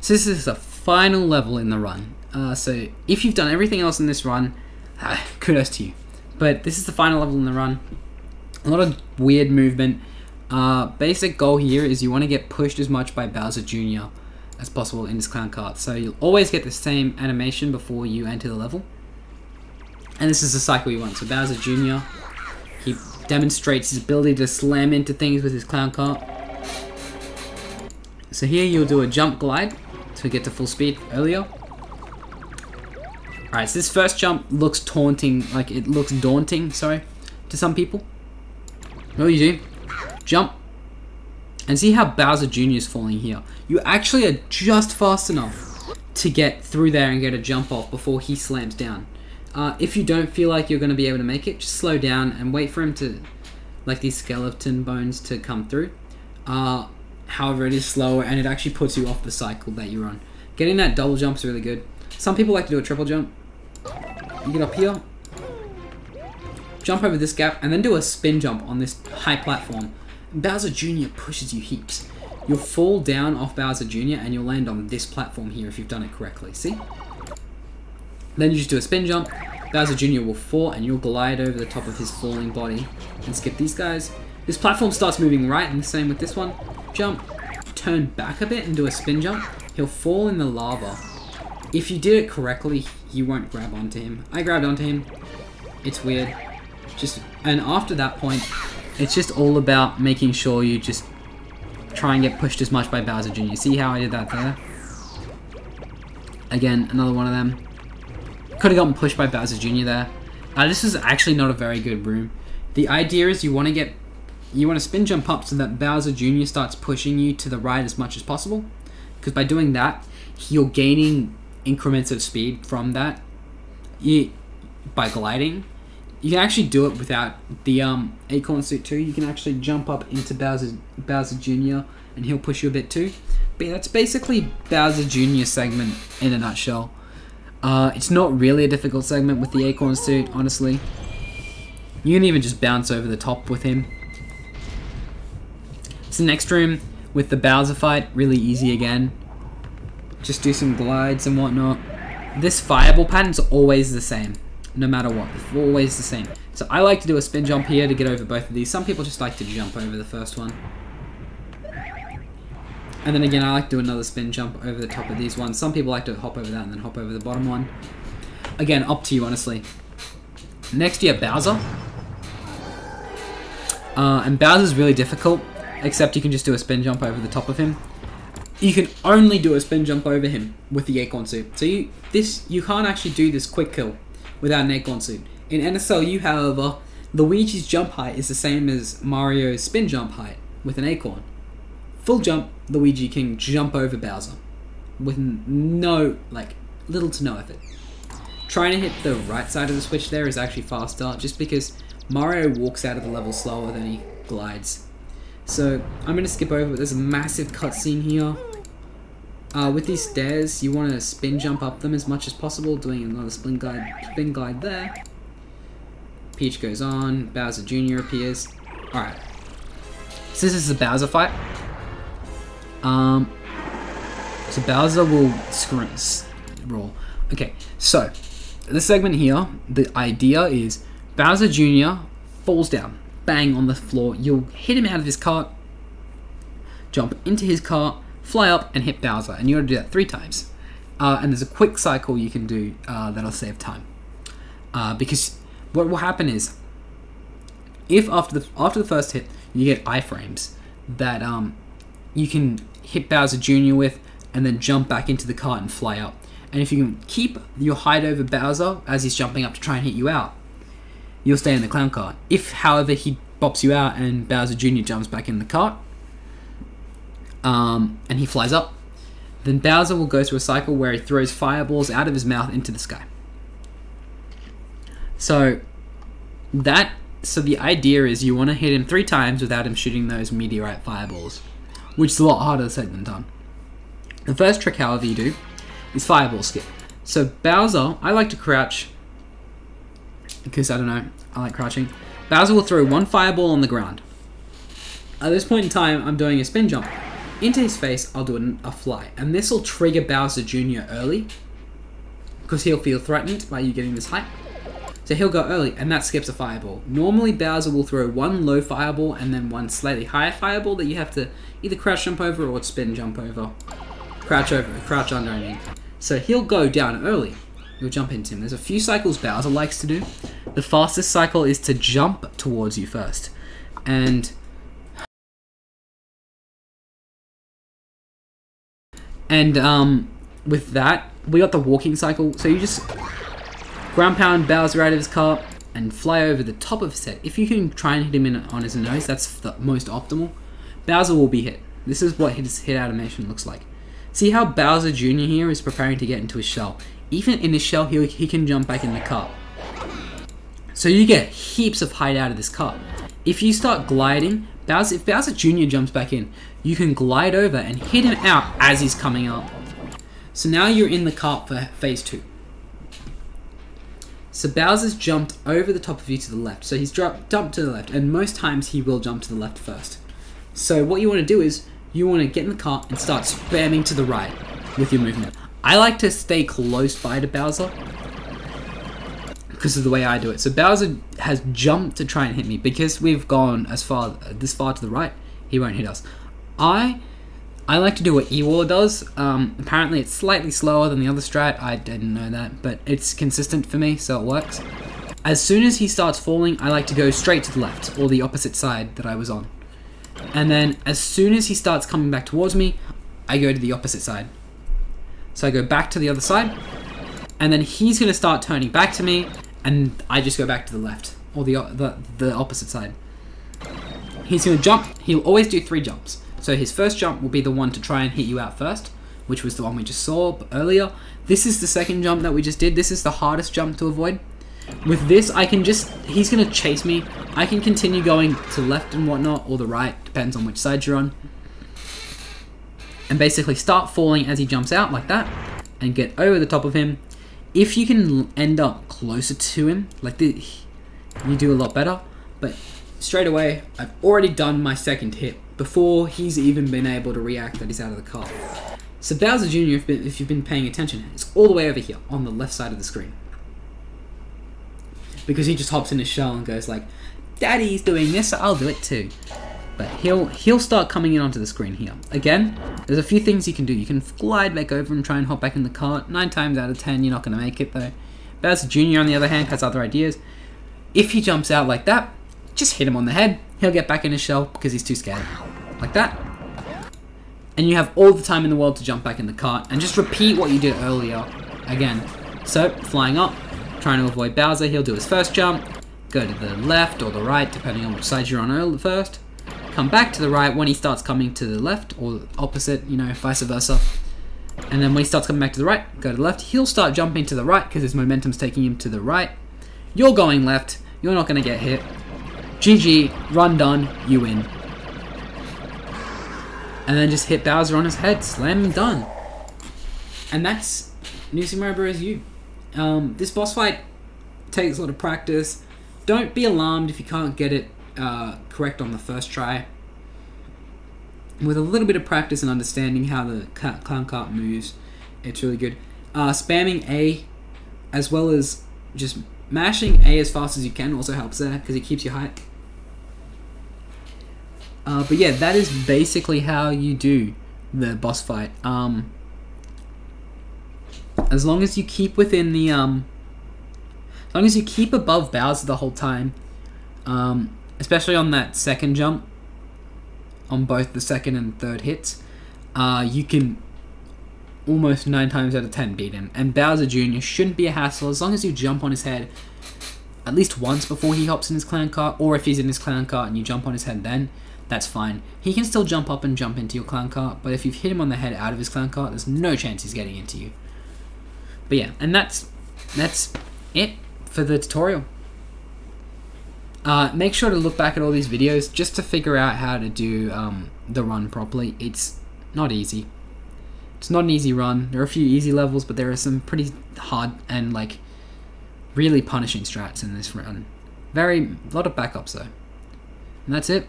So this is the final level in the run. So if you've done everything else in this run, kudos to you. But this is the final level in the run. A lot of weird movement. Basic goal here is you want to get pushed as much by Bowser Jr. as possible in this clown cart. So you'll always get the same animation before you enter the level. And this is the cycle you want. So Bowser Jr., he demonstrates his ability to slam into things with his clown cart. So here you'll do a jump glide to get to full speed earlier. Alright, so this first jump looks daunting, to some people. What you do, jump, and see how Bowser Jr. is falling here. You actually are just fast enough to get through there and get a jump off before he slams down. If you don't feel like you're going to be able to make it, just slow down and wait for him to, like these skeleton bones to come through. However, it is slower and it actually puts you off the cycle that you're on. Getting that double jump is really good. Some people like to do a triple jump. You get up here, jump over this gap, and then do a spin jump on this high platform. Bowser Jr. pushes you heaps. You'll fall down off Bowser Jr. and you'll land on this platform here if you've done it correctly. See? Then you just do a spin jump. Bowser Jr. will fall and you'll glide over the top of his falling body and skip these guys. This platform starts moving right, and the same with this one. Jump, turn back a bit and do a spin jump. He'll fall in the lava. If you did it correctly, you won't grab onto him. I grabbed onto him. It's weird. And after that point, it's just all about making sure you just try and get pushed as much by Bowser Jr. See how I did that there? Again, another one of them. Could have gotten pushed by Bowser Jr. there. This is actually not a very good room. The idea is you want to spin jump up so that Bowser Jr. starts pushing you to the right as much as possible. Because by doing that, you're gaining increments of speed from that. By gliding. You can actually do it without the Acorn Suit too. You can actually jump up into Bowser Jr. and he'll push you a bit too. But that's basically Bowser Jr. segment in a nutshell. It's not really a difficult segment with the Acorn Suit, honestly. You can even just bounce over the top with him. So next room with the Bowser fight, really easy again. Just do some glides and whatnot. This fireball pattern's always the same, no matter what. It's always the same. So I like to do a spin jump here to get over both of these. Some people just like to jump over the first one. And then again, I like to do another spin jump over the top of these ones. Some people like to hop over that and then hop over the bottom one. Again, up to you, honestly. Next, you have Bowser. And Bowser's really difficult, except you can just do a spin jump over the top of him. You can only do a spin jump over him with the Acorn Suit. So you can't actually do this quick kill without an Acorn Suit. In NSLU, however, Luigi's jump height is the same as Mario's spin jump height with an Acorn. Full jump, Luigi can jump over Bowser with little to no effort. Trying to hit the right side of the switch there is actually faster, just because Mario walks out of the level slower than he glides. So I'm going to skip over, but there's a massive cutscene here. With these stairs, you want to spin jump up them as much as possible, doing another spin glide there. Peach goes on, Bowser Jr. appears. Alright. So this is the Bowser fight. So Bowser will roll. Okay, so this segment here, the idea is Bowser Jr. falls down, bang on the floor. You'll hit him out of his cart, jump into his cart, fly up and hit Bowser, and you got to do that 3 times. And there's a quick cycle you can do that'll save time. Because what will happen is, if after the first hit you get iframes that you can hit Bowser Jr. with, and then jump back into the cart and fly up. And if you can keep your height over Bowser as he's jumping up to try and hit you out, you'll stay in the clown cart. If, however, he bops you out and Bowser Jr. jumps back in the cart, and he flies up, then Bowser will go through a cycle where he throws fireballs out of his mouth into the sky. So the idea is you want to hit him 3 times without him shooting those meteorite fireballs, which is a lot harder said than done. The first trick, however, you do is fireball skip. So Bowser, I like to crouch because I like crouching. Bowser will throw 1 fireball on the ground. At this point in time, I'm doing a spin jump. into his face, I'll do a fly. And this will trigger Bowser Jr. early, because he'll feel threatened by you getting this height. So he'll go early, and that skips a fireball. Normally, Bowser will throw one low fireball and then one slightly higher fireball that you have to either crouch jump over or spin jump over. Crouch under, I mean. So he'll go down early. You'll jump into him. There's a few cycles Bowser likes to do. The fastest cycle is to jump towards you first. And with that, we got the walking cycle. So you just ground pound Bowser out of his car and fly over the top of his head. If you can try and hit him on his nose, that's the most optimal. Bowser will be hit. This is what his hit animation looks like. See how Bowser Jr. here is preparing to get into his shell. Even in his shell, he can jump back in the car. So you get heaps of height out of this car. If you start gliding, if Bowser Jr. jumps back in, you can glide over and hit him out as he's coming up. So now you're in the cart for phase 2. So Bowser's jumped over the top of you to the left. So he's jumped to the left, and most times he will jump to the left first. So what you want to do is, you want to get in the cart and start spamming to the right with your movement. I like to stay close by to Bowser because of the way I do it. So Bowser has jumped to try and hit me. Because we've gone this far to the right, he won't hit us. I like to do what Ewaller does. Apparently it's slightly slower than the other strat. I didn't know that, but it's consistent for me, so it works. As soon as he starts falling, I like to go straight to the left, or the opposite side that I was on. And then as soon as he starts coming back towards me, I go to the opposite side. So I go back to the other side, and then he's going to start turning back to me, and I just go back to the left, or the opposite side. He's going to jump. He'll always do 3 jumps. So his first jump will be the one to try and hit you out first, which was the one we just saw earlier. This is the second jump that we just did. This is the hardest jump to avoid. With this, he's going to chase me. I can continue going to left and whatnot, or the right, depends on which side you're on. And basically start falling as he jumps out like that, and get over the top of him. If you can end up closer to him, like this, you do a lot better. But straight away, I've already done my second hit before he's even been able to react that he's out of the car. So Bowser Jr., if you've been paying attention, is all the way over here on the left side of the screen. Because he just hops in his shell and goes like, "Daddy's doing this, so I'll do it too." But he'll start coming in onto the screen here. Again, there's a few things you can do. You can glide back over and try and hop back in the cart. 9 times out of 10, you're not going to make it though. Bowser Jr., on the other hand, has other ideas. If he jumps out like that, just hit him on the head. He'll get back in his shell because he's too scared. Like that. And you have all the time in the world to jump back in the cart and just repeat what you did earlier again. So, flying up, trying to avoid Bowser, he'll do his first jump, go to the left or the right, depending on which side you're on first. Come back to the right when he starts coming to the left, or opposite, vice versa. And then when he starts coming back to the right, go to the left. He'll start jumping to the right because his momentum's taking him to the right. You're going left. You're not going to get hit. GG, run done, you win. And then just hit Bowser on his head, slam him, done. And that's New Super Mario Bros. U. This boss fight takes a lot of practice. Don't be alarmed if you can't get it correct on the first try. With a little bit of practice and understanding how the clown cart moves, it's really good. Spamming A, as well as just mashing A as fast as you can, also helps there because it keeps you height. But yeah, that is basically how you do the boss fight. As long as you keep within the as long as you keep above Bowser the whole time, especially on that second jump, on both the second and third hits, you can almost 9 times out of 10 beat him. And Bowser Jr. shouldn't be a hassle as long as you jump on his head at least once before he hops in his clown cart, or if he's in his clown cart and you jump on his head then, that's fine. He can still jump up and jump into your clown cart, but if you've hit him on the head out of his clown cart, there's no chance he's getting into you. But yeah, and that's it for the tutorial. Make sure to look back at all these videos just to figure out how to do the run properly. It's not easy. It's not an easy run. There are a few easy levels, but there are some pretty hard and like really punishing strats in this run. A lot of backups though. And that's it.